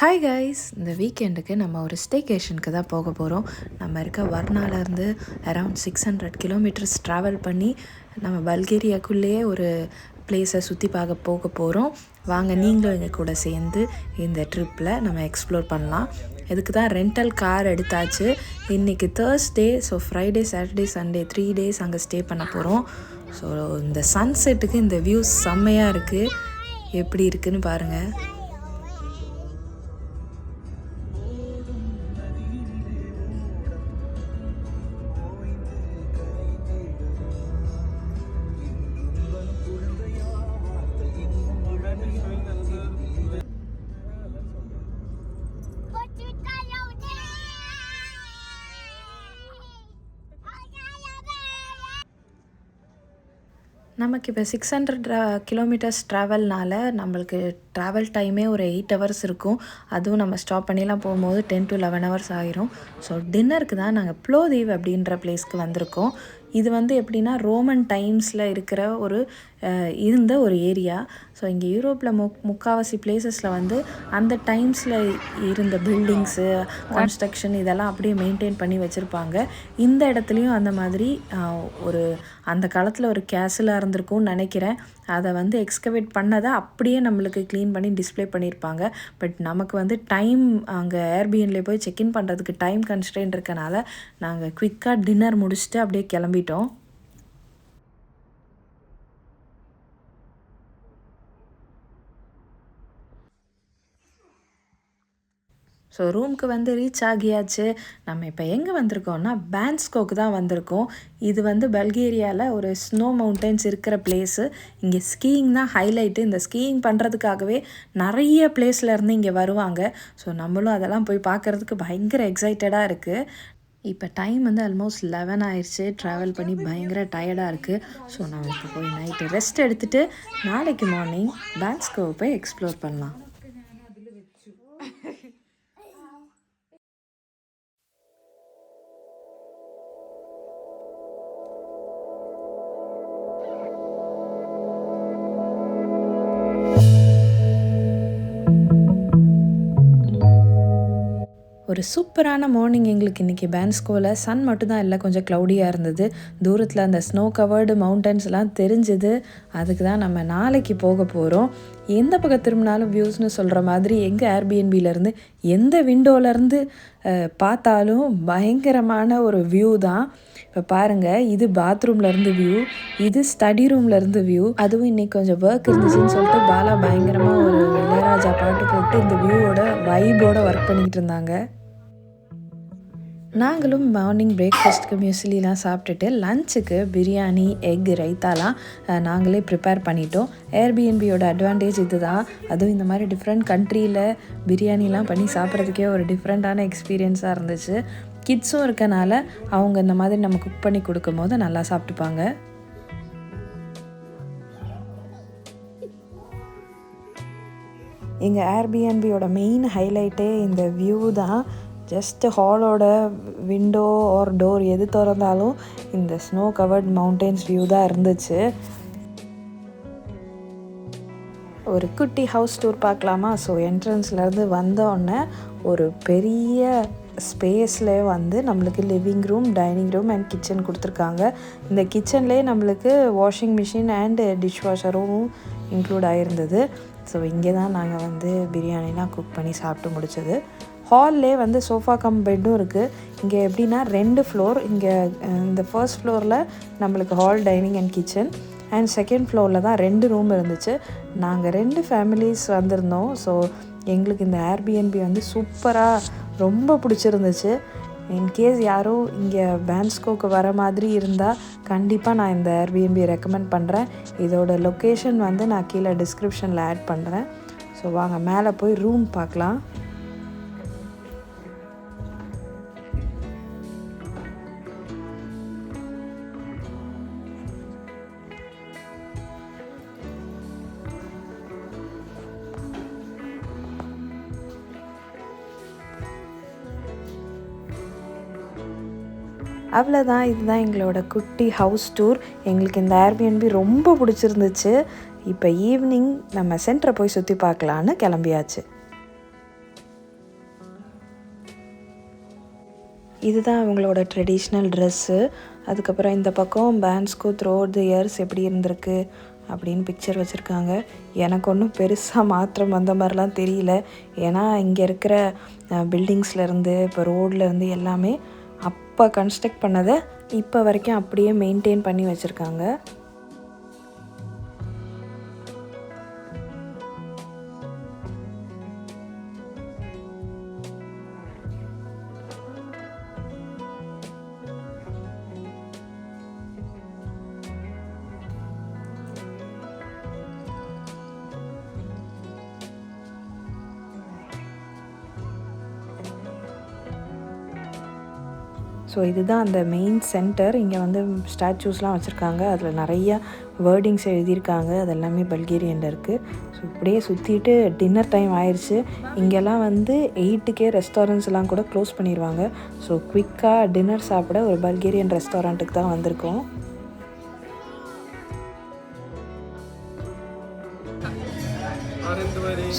Hi guys, இந்த வீக்கெண்டுக்கு நம்ம ஒரு ஸ்டேகேஷனுக்கு தான் போக போகிறோம். நம்ம இருக்க வர்னாலேருந்து அரவுண்ட் 600 கிலோமீட்டர்ஸ் ட்ராவல் பண்ணி நம்ம பல்கேரியாக்குள்ளேயே ஒரு பிளேஸை சுற்றி பார்க்க போக போகிறோம். வாங்க நீங்களும் எங்கள் கூட சேர்ந்து இந்த ட்ரிப்பில் நம்ம எக்ஸ்ப்ளோர் பண்ணலாம். இதுக்கு தான் ரெண்டல் கார் எடுத்தாச்சு. இன்றைக்கி Thursday, so Friday, Saturday, Sunday 3 days அங்கே ஸ்டே பண்ண போகிறோம். ஸோ இந்த சன்செட்டுக்கு இந்த வியூஸ் செம்மையாக இருக்குது. எப்படி இருக்குதுன்னு பாருங்கள். நமக்கு இப்போ 600 கிலோமீட்டர்ஸ் ட்ராவல்னால நம்மளுக்கு ட்ராவல் டைமே ஒரு 8 ஹவர்ஸ் இருக்கும். அதுவும் நம்ம ஸ்டாப் பண்ணிலாம் போகும்போது 10 to 11 ஹவர்ஸ் ஆகிரும். ஸோ டின்னருக்கு தான் நாங்கள் ப்ளோதீவ் அப்படின்ற பிளேஸ்க்கு வந்திருக்கோம். இது எப்படின்னா ரோமன் டைம்ஸில் இருக்கிற இருந்த ஒரு ஏரியா. ஸோ இங்கே யூரோப்பில் முக்கால்வாசி பிளேசஸில் அந்த டைம்ஸில் இருந்த பில்டிங்ஸு, கன்ஸ்ட்ரக்ஷன் இதெல்லாம் அப்படியே மெயின்டைன் பண்ணி வச்சுருப்பாங்க. இந்த இடத்துலையும் அந்த மாதிரி அந்த காலத்தில் ஒரு கேசலாக இருந்திருக்கும்னு நினைக்கிறேன். அதை எக்ஸ்கவேட் பண்ணதை அப்படியே நம்மளுக்கு க்ளீன் பண்ணி டிஸ்பிளே பண்ணியிருப்பாங்க. பட் நமக்கு டைம் அங்கே ஏர்பிஎன்ல போய் செக்இன் பண்ணுறதுக்கு டைம் கன்ஸ்ட்ரெயின்ட் இருக்கனால நாங்கள் குவிக்காக டின்னர் முடிச்சுட்டு அப்படியே கிளம்பிட்டோம். ஸோ ரூமுக்கு ரீச் ஆகியாச்சு. நம்ம இப்போ எங்கே வந்திருக்கோம்னா பேன்ஸ்கோக்கு தான் வந்திருக்கோம். இது பல்கேரியாவில் ஒரு ஸ்னோ மவுண்டன்ஸ் இருக்கிற பிளேஸு. இங்கே ஸ்கீயிங் தான் ஹைலைட்டு. இந்த ஸ்கீயிங் பண்ணுறதுக்காகவே நிறைய பிளேஸ்லேருந்து இங்கே வருவாங்க. ஸோ நம்மளும் அதெல்லாம் போய் பார்க்குறதுக்கு பயங்கர எக்ஸைட்டடாக இருக்குது. இப்போ டைம் ஆல்மோஸ்ட் 11 ஆயிடுச்சு. ட்ராவல் பண்ணி பயங்கர டயர்டாக இருக்குது. ஸோ நம்ம இப்போ போய் நைட்டு ரெஸ்ட் எடுத்துகிட்டு நாளைக்கு மார்னிங் பேன்ஸ்கோவை போய் எக்ஸ்ப்ளோர் பண்ணலாம். ஒரு சூப்பரான மார்னிங் எங்களுக்கு இன்றைக்கி பேன்ஸ்கோவில். சன் மட்டும்தான் இல்லை, கொஞ்சம் க்ளவுடியாக இருந்தது. தூரத்தில் அந்த ஸ்னோ கவர்டு மவுண்டன்ஸ்லாம் தெரிஞ்சுது. அதுக்கு தான் நம்ம நாளைக்கு போக போகிறோம். எந்த பக்கம் திரும்பினாலும் வியூஸ்னு சொல்கிற மாதிரி எங்கள் ஏர்பிஎன்பியிலேருந்து எந்த விண்டோலேருந்து பார்த்தாலும் பயங்கரமான ஒரு வியூ தான். இப்போ பாருங்கள், இது பாத்ரூம்லேருந்து வியூ, இது ஸ்டடி ரூம்லேருந்து வியூ. அதுவும் இன்றைக்கி கொஞ்சம் ஒர்க் இருந்துச்சுன்னு சொல்லிட்டு பாலா பயங்கரமாக ஒரு இளையராஜா பாட்டு போட்டு இந்த வியூவோட வைபோடு ஒர்க் பண்ணிக்கிட்டு இருந்தாங்க. நாங்களும் மார்னிங் பிரேக்ஃபாஸ்ட்டுக்கு மியூஸ்லிலாம் சாப்பிட்டுட்டு லஞ்சுக்கு பிரியாணி, எக், ரைத்தாலாம் நாங்களே ப்ரிப்பேர் பண்ணிட்டோம். ஏர்பிஎன்பியோட அட்வான்டேஜ் இது தான். அதுவும் இந்த மாதிரி டிஃப்ரெண்ட் கண்ட்ரியில் பிரியாணிலாம் பண்ணி சாப்பிட்றதுக்கே ஒரு டிஃப்ரெண்ட்டான எக்ஸ்பீரியன்ஸாக இருந்துச்சு. கிட்ஸும் இருக்கனால அவங்க இந்த மாதிரி நம்ம குக் பண்ணி கொடுக்கும் போது நல்லா சாப்பிட்டுப்பாங்க. எங்கள் ஏர்பிஎன்பியோட மெயின் ஹைலைட்டே இந்த வியூ தான். ஜஸ்ட் ஹாலோட விண்டோ ஆர் டோர் எது திறந்தாலும் இந்த ஸ்னோ கவர்ட் மவுண்டன்ஸ் வியூ தான் இருந்துச்சு. ஒரு குட்டி ஹவுஸ் டூர் பார்க்கலாமா? ஸோ என்ட்ரன்ஸ்லேருந்து வந்தோடனே ஒரு பெரிய ஸ்பேஸில் நம்மளுக்கு living room, dining room and kitchen கொடுத்துருக்காங்க. இந்த கிச்சன்லேயே நம்மளுக்கு வாஷிங் மிஷின் அண்டு டிஷ் வாஷரும் இன்க்ளூட் ஆகிருந்தது. ஸோ இங்கே தான் நாங்கள் பிரியாணிலாம் குக் பண்ணி சாப்பிட்டு முடித்தது. ஹால்லே சோஃபா கம் பெட்டும் இருக்குது. இங்கே எப்படின்னா 2 ஃப்ளோர். இங்கே இந்த ஃபர்ஸ்ட் ஃப்ளோரில் நம்மளுக்கு hall, dining and kitchen, and second ஃப்ளோரில் தான் 2 ரூம் இருந்துச்சு. நாங்கள் 2 ஃபேமிலிஸ் வந்திருந்தோம். ஸோ எங்களுக்கு இந்த ஏர்பிஎன்பி சூப்பராக ரொம்ப பிடிச்சிருந்துச்சு. இன்கேஸ் யாரும் இங்கே பேன்ஸ்கோக்கு வர மாதிரி இருந்தால் கண்டிப்பாக நான் இந்த ஏர்பிஎன்பி ரெக்கமெண்ட் பண்ணுறேன். இதோட லொக்கேஷன் நான் கீழே டிஸ்கிரிப்ஷனில் ஆட் பண்ணுறேன். ஸோ வாங்க மேலே போய் ரூம் பார்க்கலாம். அவ்வளோதான், இதுதான் எங்களோட குட்டி ஹவுஸ் டூர். எங்களுக்கு இந்த ஏர்பிஎன்பி ரொம்ப பிடிச்சிருந்துச்சு. இப்போ ஈவினிங் நம்ம சென்டரை போய் சுற்றி பார்க்கலான்னு கிளம்பியாச்சு. இதுதான் அவங்களோட ட்ரெடிஷ்னல் ட்ரெஸ்ஸு. அதுக்கப்புறம் இந்த பக்கம் பேண்ட்ஸ்கோ த்ரூ அவுட் தி இயர்ஸ் எப்படி இருந்திருக்கு அப்படின்னு பிக்சர் வச்சுருக்காங்க. எனக்கு ஒன்றும் பெருசாக மாற்றம் வந்த மாதிரிலாம் தெரியல. ஏன்னா இங்கே இருக்கிற பில்டிங்ஸ்லேருந்து இப்போ ரோட்லேருந்து எல்லாமே அப்போ கன்ஸ்ட்ரக்ட் பண்ணதை இப்போ வரைக்கும் அப்படியே மெயின்டைன் பண்ணி வச்சுருக்காங்க. ஸோ இதுதான் அந்த மெயின் சென்டர். இங்கே வந்து ஸ்டாச்சூஸ்லாம் வச்சுருக்காங்க. அதில் நிறையா வேர்டிங்ஸ் எழுதியிருக்காங்க. அது எல்லாமே பல்கேரியனில் இருக்குது. ஸோ இப்படியே சுற்றிட்டு டின்னர் டைம் ஆயிடுச்சு. இங்கெல்லாம் வந்து 8க்கே ரெஸ்டாரண்ட்ஸ்லாம் கூட க்ளோஸ் பண்ணிடுவாங்க. ஸோ குயிக்காக டின்னர் சாப்பிட ஒரு பல்கேரியன் ரெஸ்டாரண்ட்டுக்கு தான் வந்திருக்கோம்.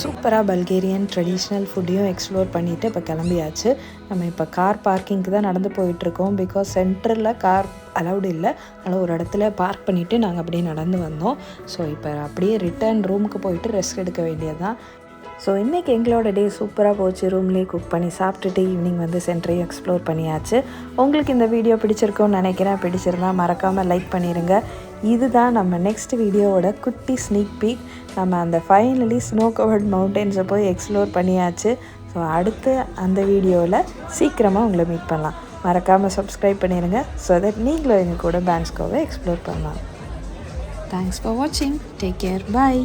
சூப்பராக பல்கேரியன் ட்ரெடிஷ்னல் ஃபுட்டையும் எக்ஸ்ப்ளோர் பண்ணிவிட்டு இப்போ கிளம்பியாச்சு. நம்ம இப்போ கார் பார்க்கிங்க்கு தான் நடந்து போயிட்டுருக்கோம். பிகாஸ் சென்டரில் கார் அலௌடு இல்லை. அதனால் ஒரு இடத்துல பார்க் பண்ணிவிட்டு நாங்கள் அப்படியே நடந்து வந்தோம். ஸோ இப்போ அப்படியே ரிட்டர்ன் ரூமுக்கு போயிட்டு ரெஸ்ட் எடுக்க வேண்டியது தான். ஸோ இன்றைக்கி எங்களோட டே சூப்பராக போச்சு. ரூம்லேயே குக் பண்ணி சாப்பிட்டுட்டு ஈவினிங் வந்து சென்டரையும் எக்ஸ்ப்ளோர் பண்ணியாச்சு. உங்களுக்கு இந்த வீடியோ பிடிச்சிருக்கோன்னு நினைக்கிறேன். பிடிச்சிருந்தால் மறக்காமல் லைக் பண்ணிடுங்க. இதுதான் நம்ம நெக்ஸ்ட் வீடியோவோட குட்டி ஸ்னீக் பீக். நம்ம அந்த ஃபைனலி ஸ்னோ கவர்ட் மவுண்டன்ஸை போய் எக்ஸ்ப்ளோர் பண்ணியாச்சு. ஸோ அடுத்து அந்த வீடியோவில் சீக்கிரமாக உங்களை மீட் பண்ணலாம். மறக்காமல் சப்ஸ்கிரைப் பண்ணிடுங்க. ஸோ தட் நீங்களும் எங்கள் கூட பேண்ட்ஸ்கோவை எக்ஸ்ப்ளோர் பண்ணலாம். தேங்க்ஸ் ஃபார் வாட்சிங். Take care. பாய்.